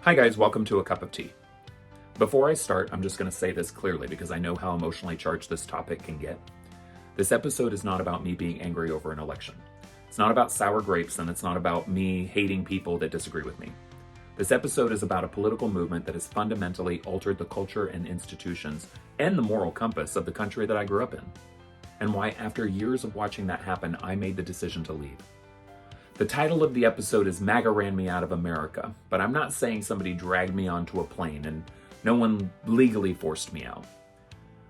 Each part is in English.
Hi guys, welcome to A Cup of Tea. Before I start, I'm just going to say this clearly because I know how emotionally charged this topic can get. This episode is not about me being angry over an election. It's not about sour grapes, and it's not about me hating people that disagree with me. This episode is about a political movement that has fundamentally altered the culture and institutions and the moral compass of the country that I grew up in, and why after years of watching that happen, I made the decision to leave. The title of the episode is MAGA Ran Me Out of America, but I'm not saying somebody dragged me onto a plane and no one legally forced me out.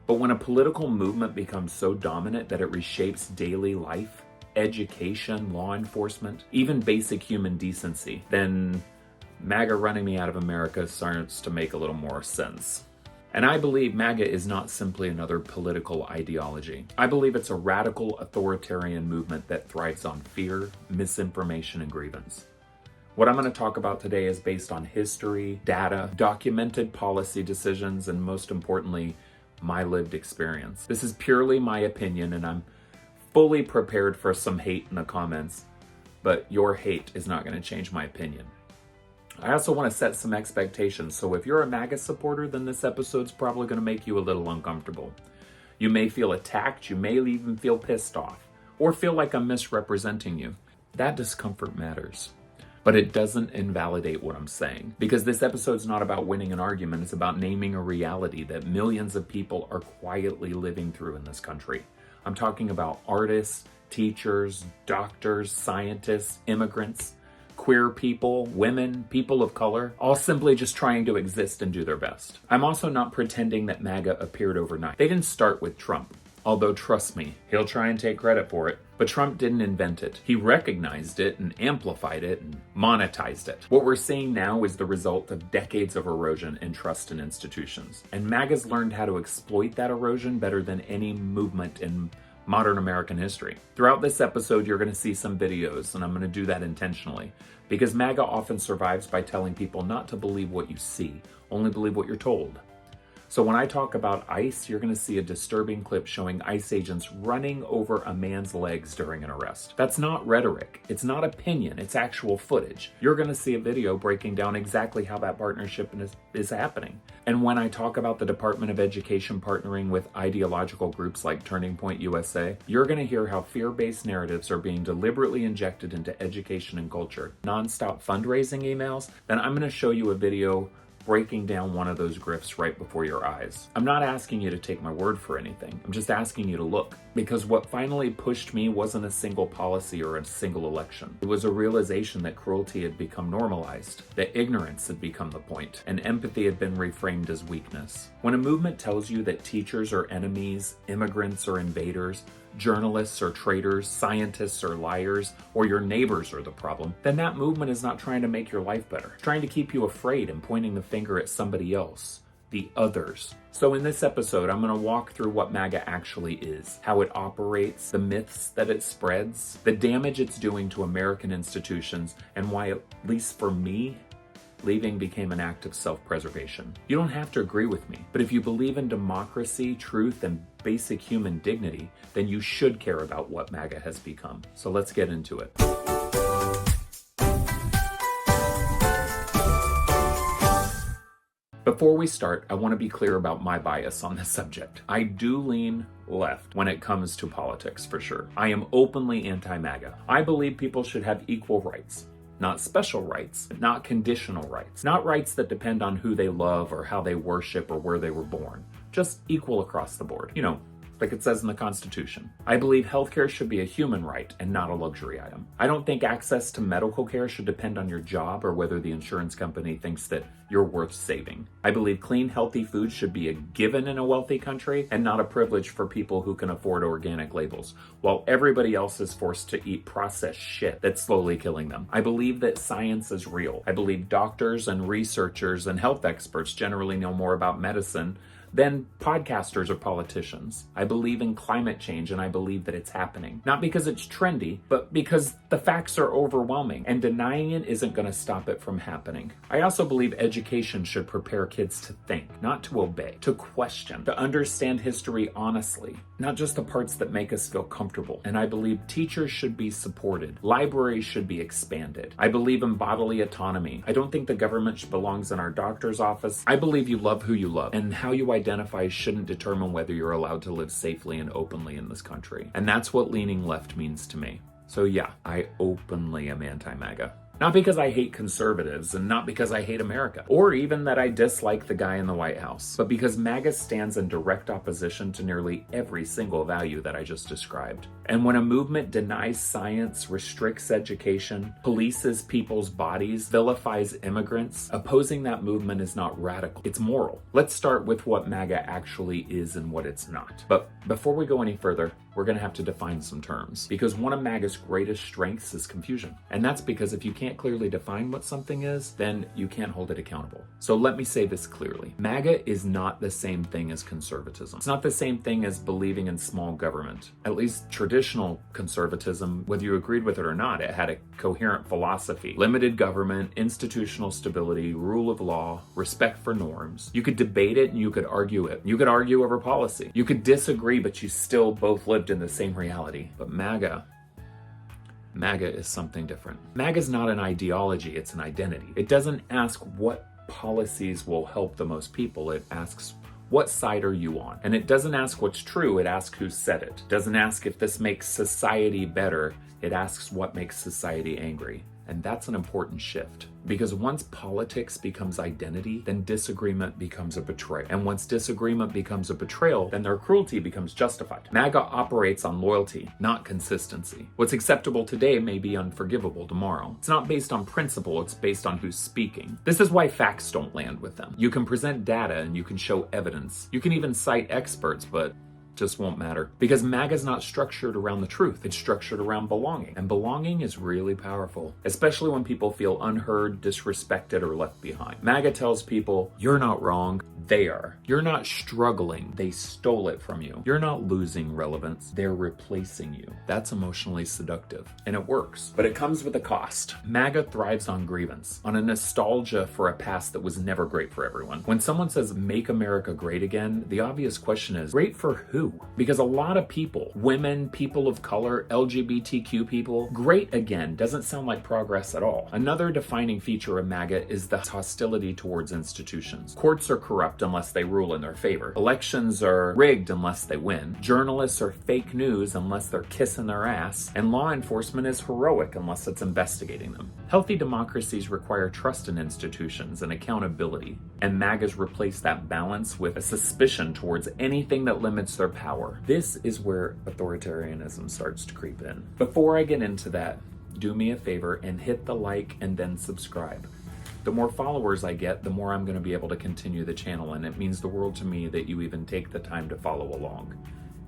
But when a political movement becomes so dominant that it reshapes daily life, education, law enforcement, even basic human decency, then MAGA running me out of America starts to make a little more sense. And I believe MAGA is not simply another political ideology. I believe it's a radical authoritarian movement that thrives on fear, misinformation, and grievance. What I'm going to talk about today is based on history, data, documented policy decisions, and most importantly, my lived experience. This is purely my opinion, and I'm fully prepared for some hate in the comments, but your hate is not going to change my opinion. I also want to set some expectations, so if you're a MAGA supporter, then this episode's probably going to make you a little uncomfortable. You may feel attacked, you may even feel pissed off, or feel like I'm misrepresenting you. That discomfort matters, but it doesn't invalidate what I'm saying, because this episode's not about winning an argument, it's about naming a reality that millions of people are quietly living through in this country. I'm talking about artists, teachers, doctors, scientists, immigrants, queer people, women, people of color, all simply just trying to exist and do their best. I'm also not pretending that MAGA appeared overnight. They didn't start with Trump, although trust me, he'll try and take credit for it. But Trump didn't invent it. He recognized it and amplified it and monetized it. What we're seeing now is the result of decades of erosion in trust in institutions. And MAGA's learned how to exploit that erosion better than any movement in modern American history. Throughout this episode, you're going to see some videos, and I'm going to do that intentionally, because MAGA often survives by telling people not to believe what you see, only believe what you're told. So when I talk about ICE, you're going to see a disturbing clip showing ICE agents running over a man's legs during an arrest. That's not rhetoric. It's not opinion. It's actual footage. You're going to see a video breaking down exactly how that partnership is happening. And when I talk about the Department of Education partnering with ideological groups like Turning Point USA, you're going to hear how fear-based narratives are being deliberately injected into education and culture. Non-stop fundraising emails, then I'm going to show you a video breaking down one of those grifts right before your eyes. I'm not asking you to take my word for anything. I'm just asking you to look. Because what finally pushed me wasn't a single policy or a single election. It was a realization that cruelty had become normalized, that ignorance had become the point, and empathy had been reframed as weakness. When a movement tells you that teachers are enemies, immigrants are invaders, journalists are traitors, scientists are liars, or your neighbors are the problem, then that movement is not trying to make your life better. It's trying to keep you afraid and pointing the finger at somebody else, the others. So in this episode, I'm going to walk through what MAGA actually is, how it operates, the myths that it spreads, the damage it's doing to American institutions, and why, at least for me, leaving became an act of self-preservation. You don't have to agree with me, but if you believe in democracy, truth, and basic human dignity, then you should care about what MAGA has become. So let's get into it. Before we start, I want to be clear about my bias on this subject. I do lean left when it comes to politics, for sure. I am openly anti-MAGA. I believe people should have equal rights. Not special rights, not conditional rights, not rights that depend on who they love or how they worship or where they were born. Just equal across the board. You know, like it says in the Constitution. I believe healthcare should be a human right and not a luxury item. I don't think access to medical care should depend on your job or whether the insurance company thinks that you're worth saving. I believe clean, healthy food should be a given in a wealthy country and not a privilege for people who can afford organic labels, while everybody else is forced to eat processed shit that's slowly killing them. I believe that science is real. I believe doctors and researchers and health experts generally know more about medicine than podcasters or politicians. I believe in climate change, and I believe that it's happening. Not because it's trendy, but because the facts are overwhelming, and denying it isn't going to stop it from happening. I also believe education should prepare kids to think, not to obey, to question, to understand history honestly, not just the parts that make us feel comfortable. And I believe teachers should be supported. Libraries should be expanded. I believe in bodily autonomy. I don't think the government belongs in our doctor's office. I believe you love who you love, and how you identify shouldn't determine whether you're allowed to live safely and openly in this country. And that's what leaning left means to me. So yeah, I openly am anti-MAGA. Not because I hate conservatives, and not because I hate America, or even that I dislike the guy in the White House, but because MAGA stands in direct opposition to nearly every single value that I just described. And when a movement denies science, restricts education, polices people's bodies, vilifies immigrants, opposing that movement is not radical, it's moral. Let's start with what MAGA actually is and what it's not. But before we go any further, we're going to have to define some terms, because one of MAGA's greatest strengths is confusion. And that's because if you can't clearly define what something is, then you can't hold it accountable. So let me say this clearly. MAGA is not the same thing as conservatism. It's not the same thing as believing in small government. At least traditional conservatism, whether you agreed with it or not, it had a coherent philosophy. Limited government, institutional stability, rule of law, respect for norms. You could debate it and you could argue it. You could argue over policy. You could disagree, but you still both lived in the same reality. But MAGA is something different. MAGA is not an ideology, it's an identity. It doesn't ask what policies will help the most people, it asks what side are you on? And it doesn't ask what's true, it asks who said it. It doesn't ask if this makes society better, it asks what makes society angry. And that's an important shift. Because once politics becomes identity, then disagreement becomes a betrayal. And once disagreement becomes a betrayal, then their cruelty becomes justified. MAGA operates on loyalty, not consistency. What's acceptable today may be unforgivable tomorrow. It's not based on principle, it's based on who's speaking. This is why facts don't land with them. You can present data and you can show evidence. You can even cite experts, but just won't matter. Because MAGA is not structured around the truth, it's structured around belonging. And belonging is really powerful, especially when people feel unheard, disrespected, or left behind. MAGA tells people, you're not wrong, they are. You're not struggling, they stole it from you. You're not losing relevance, they're replacing you. That's emotionally seductive, and it works. But it comes with a cost. MAGA thrives on grievance, on a nostalgia for a past that was never great for everyone. When someone says, make America great again, the obvious question is, great for who? Because a lot of people, women, people of color, LGBTQ people, great again doesn't sound like progress at all. Another defining feature of MAGA is the hostility towards institutions. Courts are corrupt unless they rule in their favor. Elections are rigged unless they win. Journalists are fake news unless they're kissing their ass. And law enforcement is heroic unless it's investigating them. Healthy democracies require trust in institutions and accountability. And MAGAs replace that balance with a suspicion towards anything that limits their power. This is where authoritarianism starts to creep in. Before I get into that, do me a favor and hit the like and then subscribe. The more followers I get, the more I'm going to be able to continue the channel, and it means the world to me that you even take the time to follow along,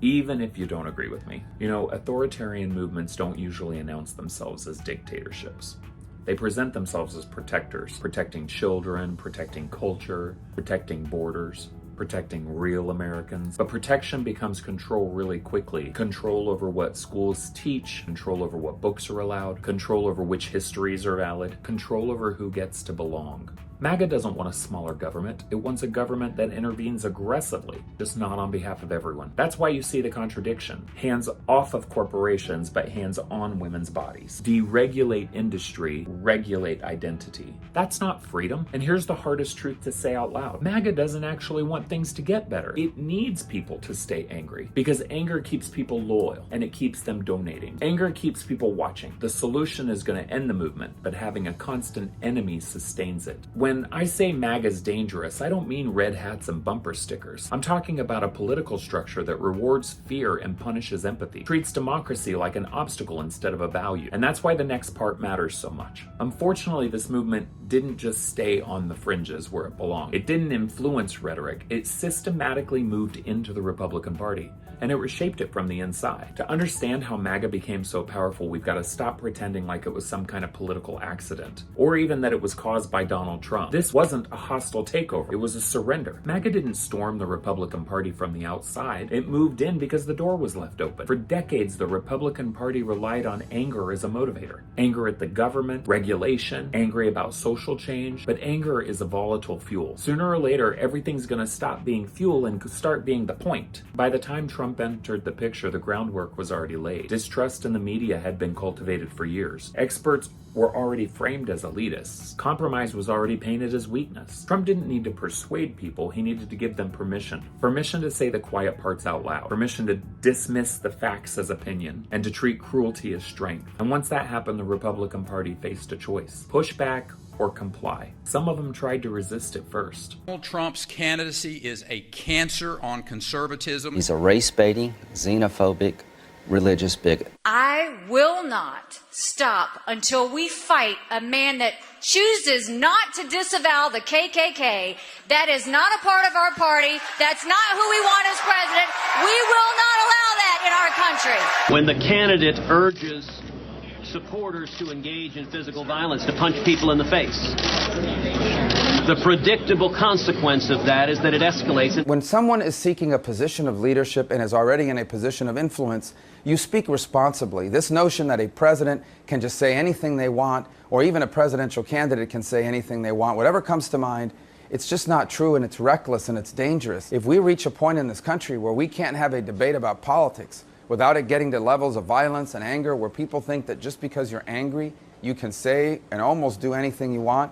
even if you don't agree with me. You know, authoritarian movements don't usually announce themselves as dictatorships. They present themselves as protectors, protecting children, protecting culture, protecting borders, protecting real Americans. But protection becomes control really quickly. Control over what schools teach, control over what books are allowed, control over which histories are valid, control over who gets to belong. MAGA doesn't want a smaller government. It wants a government that intervenes aggressively, just not on behalf of everyone. That's why you see the contradiction. Hands off of corporations, but hands on women's bodies. Deregulate industry, regulate identity. That's not freedom. And here's the hardest truth to say out loud. MAGA doesn't actually want things to get better. It needs people to stay angry, because anger keeps people loyal and it keeps them donating. Anger keeps people watching. The solution is going to end the movement, but having a constant enemy sustains it. When I say MAGA is dangerous, I don't mean red hats and bumper stickers. I'm talking about a political structure that rewards fear and punishes empathy, treats democracy like an obstacle instead of a value. And that's why the next part matters so much. Unfortunately, this movement didn't just stay on the fringes where it belonged. It didn't influence rhetoric. It systematically moved into the Republican Party. and it reshaped it from the inside. To understand how MAGA became so powerful, we've got to stop pretending like it was some kind of political accident, or even that it was caused by Donald Trump. This wasn't a hostile takeover, it was a surrender. MAGA didn't storm the Republican Party from the outside, it moved in because the door was left open. For decades, the Republican Party relied on anger as a motivator. Anger at the government, regulation, angry about social change, but anger is a volatile fuel. Sooner or later, everything's gonna stop being fuel and start being the point. By the time Trump entered the picture, the groundwork was already laid. Distrust in the media had been cultivated for years. Experts were already framed as elitists. Compromise was already painted as weakness. Trump didn't need to persuade people, he needed to give them permission. Permission to say the quiet parts out loud. Permission to dismiss the facts as opinion, and to treat cruelty as strength. And once that happened, the Republican Party faced a choice. Push back or comply. Some of them tried to resist at first. Donald Trump's candidacy is a cancer on conservatism. He's a race-baiting, xenophobic, religious bigot. I will not stop until we fight a man that chooses not to disavow the KKK. That is not a part of our party. That's not who we want as president. We will not allow that in our country. When the candidate urges supporters to engage in physical violence, to punch people in the face, the predictable consequence of that is that it escalates. When someone is seeking a position of leadership and is already in a position of influence, you speak responsibly. This notion that a president can just say anything they want, or even a presidential candidate can say anything they want, whatever comes to mind, it's just not true, and it's reckless and it's dangerous. If we reach a point in this country where we can't have a debate about politics without it getting to levels of violence and anger where people think that just because you're angry, you can say and almost do anything you want,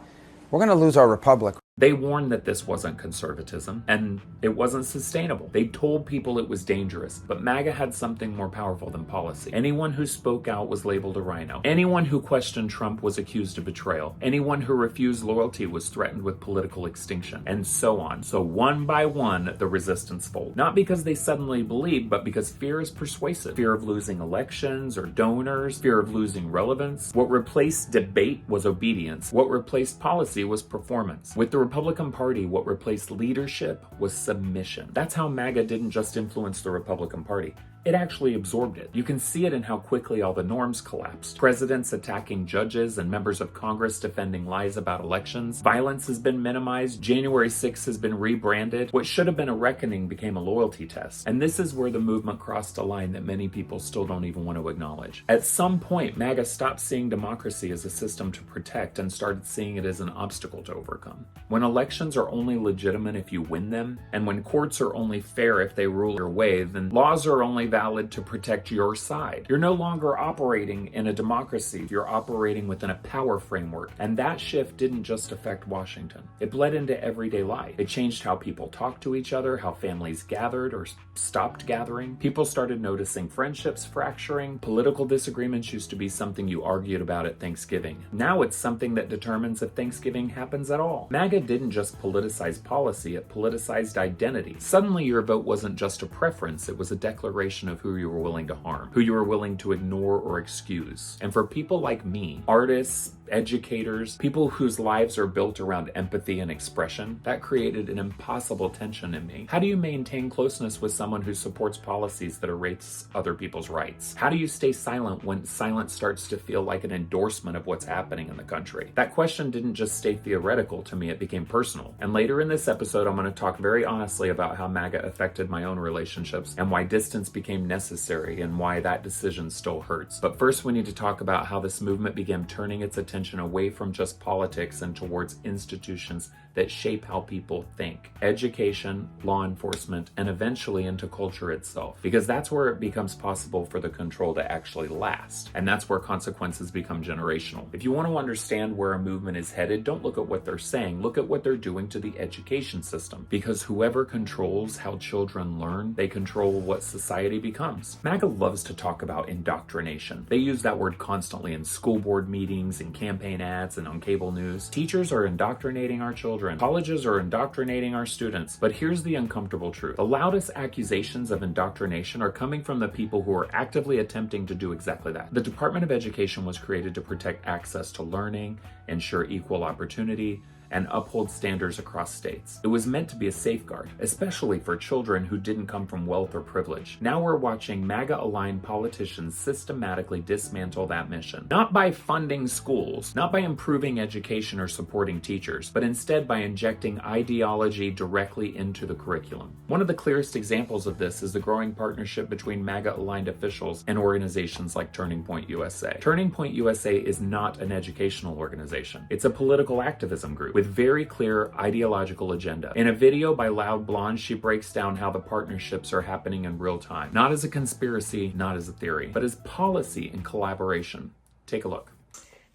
we're going to lose our republic. They warned that this wasn't conservatism, and it wasn't sustainable. They told people it was dangerous, but MAGA had something more powerful than policy. Anyone who spoke out was labeled a rhino. Anyone who questioned Trump was accused of betrayal. Anyone who refused loyalty was threatened with political extinction, and so on. So one by one, the resistance folded. Not because they suddenly believed, but because fear is persuasive. Fear of losing elections or donors, fear of losing relevance. What replaced debate was obedience. What replaced policy was performance. With the Republican Party, what replaced leadership was submission. That's how MAGA didn't just influence the Republican Party. It actually absorbed it. You can see it in how quickly all the norms collapsed. Presidents attacking judges and members of Congress defending lies about elections. Violence has been minimized. January 6th has been rebranded. What should have been a reckoning became a loyalty test. And this is where the movement crossed a line that many people still don't even want to acknowledge. At some point, MAGA stopped seeing democracy as a system to protect and started seeing it as an obstacle to overcome. When elections are only legitimate if you win them, and when courts are only fair if they rule your way, then laws are only valid to protect your side. You're no longer operating in a democracy, you're operating within a power framework. And that shift didn't just affect Washington. It bled into everyday life. It changed how people talked to each other, how families gathered or stopped gathering. People started noticing friendships fracturing. Political disagreements used to be something you argued about at Thanksgiving. Now it's something that determines if Thanksgiving happens at all. MAGA didn't just politicize policy, it politicized identity. Suddenly your vote wasn't just a preference, it was a declaration of who you were willing to harm, who you were willing to ignore or excuse. And for people like me, artists, educators, people whose lives are built around empathy and expression, that created an impossible tension in me. How do you maintain closeness with someone who supports policies that erase other people's rights? How do you stay silent when silence starts to feel like an endorsement of what's happening in the country? That question didn't just stay theoretical to me, it became personal. And later in this episode, I'm going to talk very honestly about how MAGA affected my own relationships and why distance became necessary and why that decision still hurts. But first, we need to talk about how this movement began turning its attention away from just politics and towards institutions that shape how people think. Education, law enforcement, and eventually into culture itself. Because that's where it becomes possible for the control to actually last. And that's where consequences become generational. If you want to understand where a movement is headed, don't look at what they're saying, look at what they're doing to the education system. Because whoever controls how children learn, they control what society becomes. MAGA loves to talk about indoctrination. They use that word constantly in school board meetings, in campaign ads, and on cable news. Teachers are indoctrinating our children. Colleges are indoctrinating our students. But here's the uncomfortable truth. The loudest accusations of indoctrination are coming from the people who are actively attempting to do exactly that. The Department of Education was created to protect access to learning, ensure equal opportunity, and uphold standards across states. It was meant to be a safeguard, especially for children who didn't come from wealth or privilege. Now we're watching MAGA-aligned politicians systematically dismantle that mission. Not by funding schools, not by improving education or supporting teachers, but instead by injecting ideology directly into the curriculum. One of the clearest examples of this is the growing partnership between MAGA-aligned officials and organizations like Turning Point USA. Turning Point USA is not an educational organization. It's a political activism group with very clear ideological agenda. In a video by Loud Blonde, she breaks down how the partnerships are happening in real time. Not as a conspiracy, not as a theory, but as policy and collaboration. Take a look.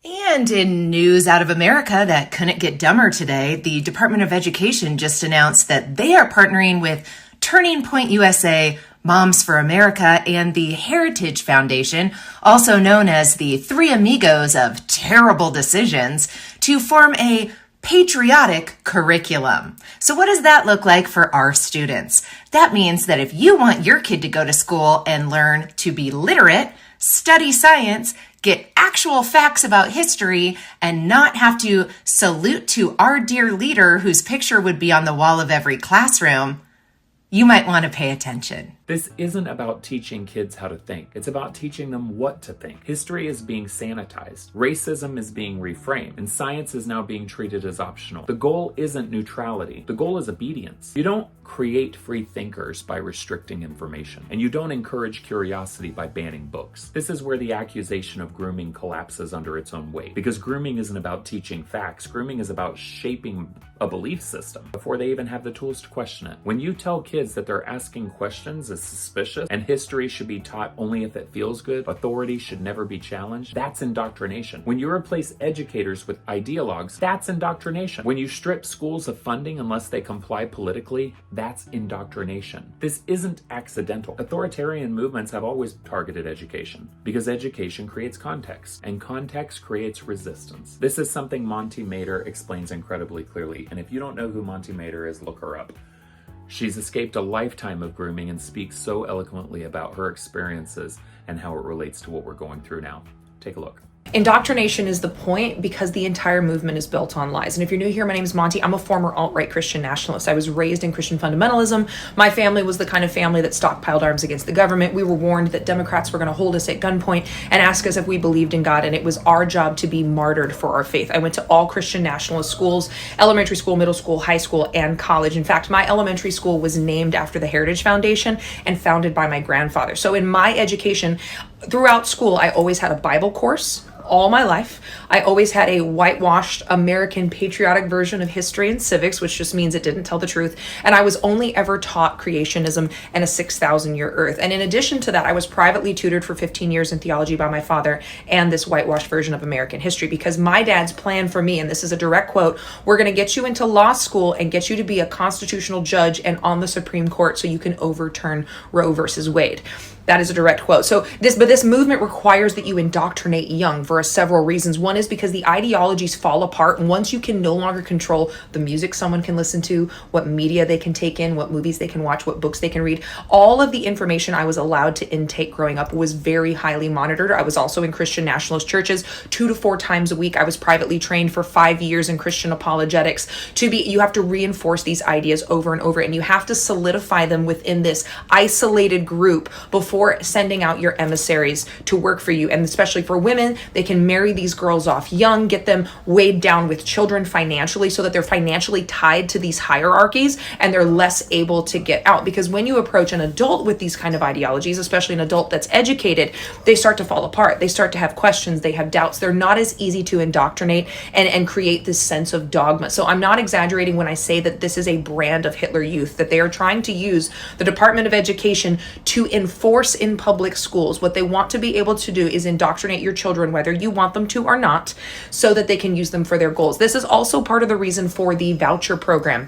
And in news out of America that couldn't get dumber today, the Department of Education just announced that they are partnering with Turning Point USA, Moms for America, and the Heritage Foundation, also known as the Three Amigos of Terrible Decisions, to form a patriotic curriculum. So what does that look like for our students? That means that if you want your kid to go to school and learn to be literate, study science, get actual facts about history, and not have to salute to our dear leader whose picture would be on the wall of every classroom, you might want to pay attention. This isn't about teaching kids how to think. It's about teaching them what to think. History is being sanitized. Racism is being reframed. And science is now being treated as optional. The goal isn't neutrality. The goal is obedience. You don't create free thinkers by restricting information. And you don't encourage curiosity by banning books. This is where the accusation of grooming collapses under its own weight. Because grooming isn't about teaching facts. Grooming is about shaping a belief system before they even have the tools to question it. When you tell kids that they're asking questions is suspicious and history should be taught only if it feels good, authority should never be challenged, that's indoctrination. When you replace educators with ideologues, that's indoctrination. When you strip schools of funding unless they comply politically, that's indoctrination. This isn't accidental. Authoritarian movements have always targeted education because education creates context and context creates resistance. This is something Monty Mader explains incredibly clearly, and if you don't know who Monty Mader is, look her up. She's escaped a lifetime of grooming and speaks so eloquently about her experiences and how it relates to what we're going through now. Take a look. Indoctrination is the point because the entire movement is built on lies. And if you're new here, my name is Monty. I'm a former alt-right Christian nationalist. I was raised in Christian fundamentalism. My family was the kind of family that stockpiled arms against the government. We were warned that Democrats were going to hold us at gunpoint and ask us if we believed in God, and it was our job to be martyred for our faith. I went to all Christian nationalist schools, elementary school, middle school, high school, and college. In fact, my elementary school was named after the Heritage Foundation and founded by my grandfather. So in my education, throughout school, I always had a Bible course. All my life, I always had a whitewashed American patriotic version of history and civics, which just means it didn't tell the truth. And I was only ever taught creationism and a 6,000-year earth. And in addition to that, I was privately tutored for 15 years in theology by my father and this whitewashed version of American history, because my dad's plan for me, and this is a direct quote, we're going to get you into law school and get you to be a constitutional judge and on the Supreme Court so you can overturn Roe versus Wade. That is a direct quote. So this movement requires that you indoctrinate young for several reasons. One is because the ideologies fall apart once you can no longer control the music someone can listen to, what media they can take in, what movies they can watch, what books they can read. All of the information I was allowed to intake growing up was very highly monitored. I was also in Christian nationalist churches 2 to 4 times a week. I was privately trained for 5 years in Christian apologetics. You have to reinforce these ideas over and over, and you have to solidify them within this isolated group before sending out your emissaries to work for you. And especially for women, they can marry these girls off young, get them weighed down with children financially so that they're financially tied to these hierarchies and they're less able to get out. Because when you approach an adult with these kind of ideologies, especially an adult that's educated, they start to fall apart. They start to have questions. They have doubts. They're not as easy to indoctrinate and create this sense of dogma. So I'm not exaggerating when I say that this is a brand of Hitler Youth, that they are trying to use the Department of Education to enforce in public schools. What they want to be able to do is indoctrinate your children, whether you want them to or not, so that they can use them for their goals. This is also part of the reason for the voucher program.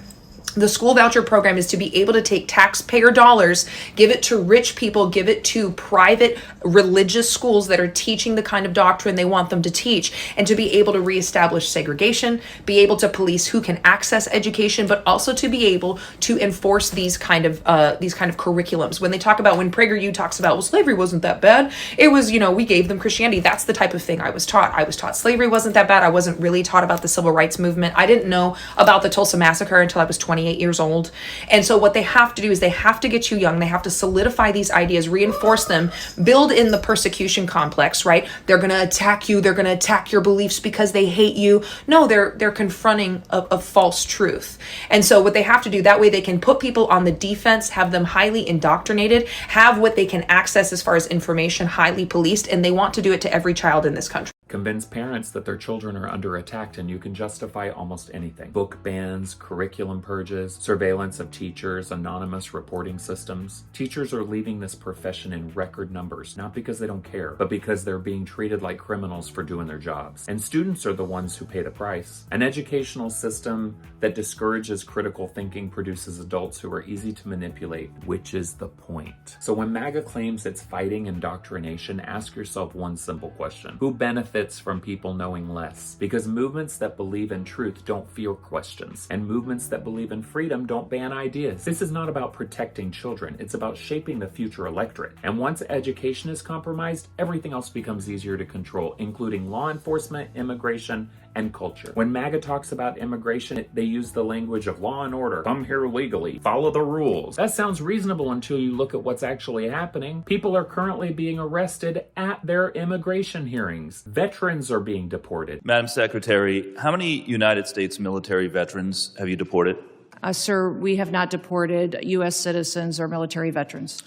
The school voucher program is to be able to take taxpayer dollars, give it to rich people, give it to private religious schools that are teaching the kind of doctrine they want them to teach, and to be able to reestablish segregation, be able to police who can access education, but also to be able to enforce these kind of curriculums. When they talk about, when PragerU talks about, well, slavery wasn't that bad, it was, we gave them Christianity. That's the type of thing I was taught. I was taught slavery wasn't that bad. I wasn't really taught about the civil rights movement. I didn't know about the Tulsa Massacre until I was 28 years old. And so what they have to do is they have to get you young. They have to solidify these ideas, reinforce them, build in the persecution complex, right? They're going to attack you. They're going to attack your beliefs because they hate you. No, they're confronting a false truth. And so what they have to do, that way they can put people on the defense, have them highly indoctrinated, have what they can access as far as information highly policed, and they want to do it to every child in this country. Convince parents that their children are under attack, and you can justify almost anything. Book bans, curriculum purges, surveillance of teachers, anonymous reporting systems. Teachers are leaving this profession in record numbers, not because they don't care, but because they're being treated like criminals for doing their jobs. And students are the ones who pay the price. An educational system that discourages critical thinking produces adults who are easy to manipulate, which is the point. So when MAGA claims it's fighting indoctrination, ask yourself one simple question. Who benefits from people knowing less? Because movements that believe in truth don't fear questions, and movements that believe in freedom don't ban ideas. This is not about protecting children, it's about shaping the future electorate. And once education is compromised, everything else becomes easier to control, including law enforcement, immigration, and culture. When MAGA talks about immigration, they use the language of law and order. Come here legally, follow the rules. That sounds reasonable until you look at what's actually happening. People are currently being arrested at their immigration hearings. Veterans are being deported. Madam Secretary, how many United States military veterans have you deported? Sir, we have not deported U.S. citizens or military veterans.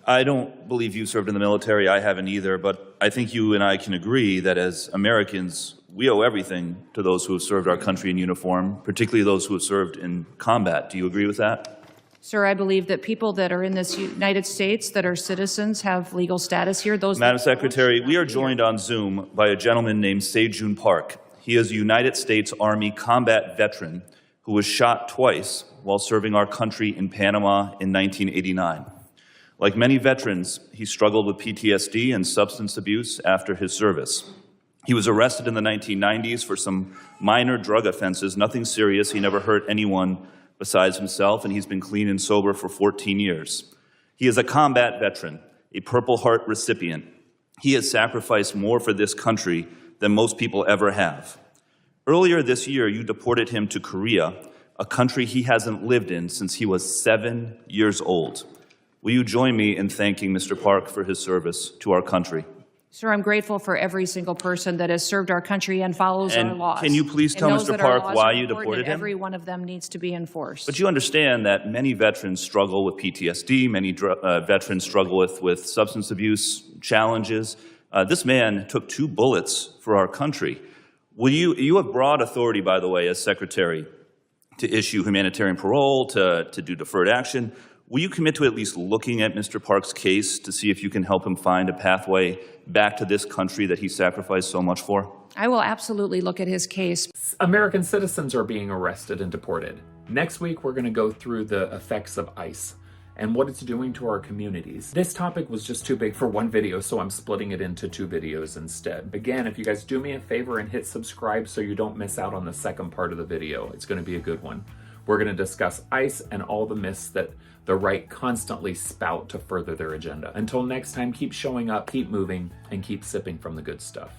I don't believe you served in the military. I haven't either, but I think you and I can agree that as Americans, we owe everything to those who have served our country in uniform, particularly those who have served in combat. Do you agree with that? Sir, I believe that people that are in this United States that are citizens have legal status here. Madam Secretary, we are joined on Zoom by a gentleman named Se-Jun Park. He is a United States Army combat veteran who was shot twice while serving our country in Panama in 1989. Like many veterans, he struggled with PTSD and substance abuse after his service. He was arrested in the 1990s for some minor drug offenses, nothing serious. He never hurt anyone besides himself, and he's been clean and sober for 14 years. He is a combat veteran, a Purple Heart recipient. He has sacrificed more for this country than most people ever have. Earlier this year, you deported him to Korea, a country he hasn't lived in since he was 7 years old. Will you join me in thanking Mr. Park for his service to our country? Sir, I'm grateful for every single person that has served our country and follows our laws. Can you please tell Mr. Park why you deported him? Every one of them needs to be enforced. But you understand that many veterans struggle with PTSD, many veterans struggle with substance abuse challenges. This man took 2 bullets for our country. You have broad authority, by the way, as Secretary, to issue humanitarian parole, to do deferred action. Will you commit to at least looking at Mr. Park's case to see if you can help him find a pathway back to this country that he sacrificed so much for? I will absolutely look at his case. American citizens are being arrested and deported. Next week, we're going to go through the effects of ICE and what it's doing to our communities. This topic was just too big for one video, so I'm splitting it into 2 videos instead. Again, if you guys do me a favor and hit subscribe so you don't miss out on the second part of the video, it's going to be a good one. We're going to discuss ICE and all the myths that the right constantly spout to further their agenda. Until next time, keep showing up, keep moving, and keep sipping from the good stuff.